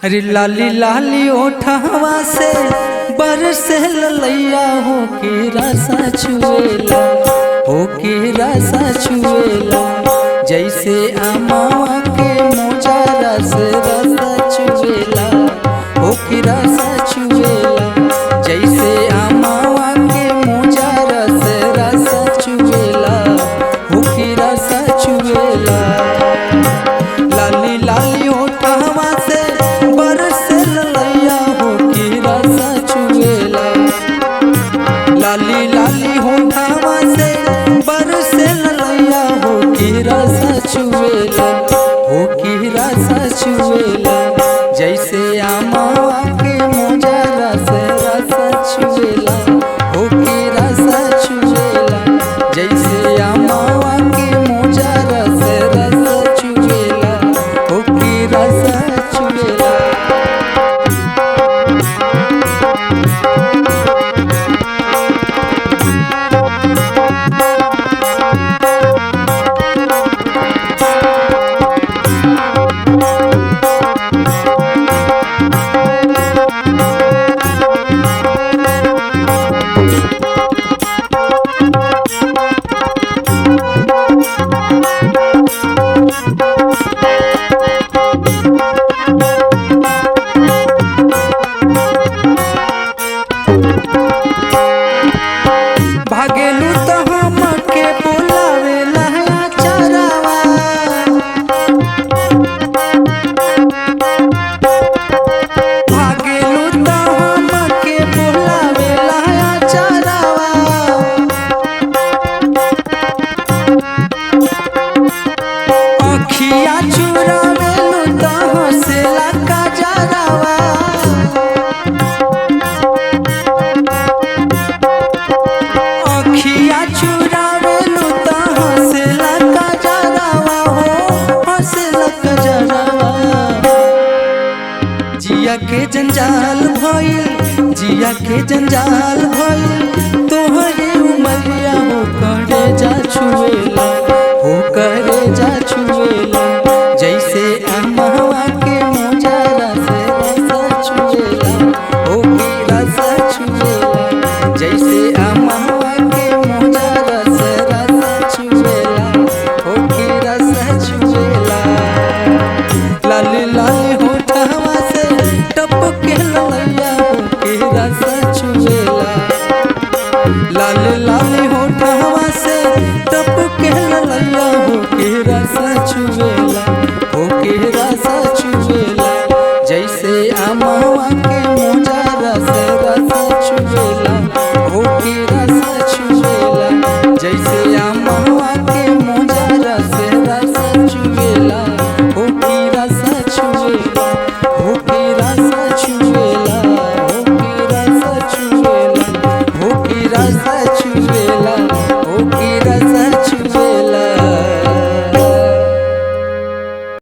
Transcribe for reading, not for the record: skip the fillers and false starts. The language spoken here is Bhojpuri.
अरे लाली लाली ओठवा से बरसे ललैया हो के रसा छुएला, हो के रसा छुएला। जैसे अमावा के मोजा रस रसा छुएला, हो के रसा छुएला। जैसे अमावा के मोजा रस रसा छुएला, हो के रसा छुएला। लाली लाली ओठवा से बरसे ललैया हो के रसा छुएला, लाली लाली होठवा से बरसे ललैया हो के रसा छुएला, हो के रसा छुएला। जैसे अमावा के मोजा रस रसा छुएला, हो के रसा छुएला। जैसे अमावा के मोजा रस रसा छुएला, हो के रसा छुएला। भागेलू तो हमके बुलावेला चरावा, भागेलू तो हमके बुलावेला चरावा। अखिया चुरावेलू तो हंसेला कजरावा, अखिया चुरावेलू तो हंसेला कजरावा, हो हंसेला कजरावा। जिया के जंजाल भइल, जिया के जंजाल भइल। तोहरे उमरिया हो करे जा छुएला, हो करे जा छुएला। जैसे अमावा के मोजा रस रसा छुएला, हो के रसा छुएला। जैसे अमावा के मोजा रस रसा छुएला, हो के रसा छुएला। लाली लाली होठवा से टपके ललैया हो के रसा छुएला, लाली लाली होठवा से टपके ललैया हो के रसा छुएला, हो के रसा छुएला। जैसे अमावा के मोजा रस रसा छुएला, हो के रसा छुएला। जैसे अमावा के मोजा रस रसा छुएला, हो के रसा छुएला, हो के रसा छुएला, हो के रसा छुएला, हो के रसा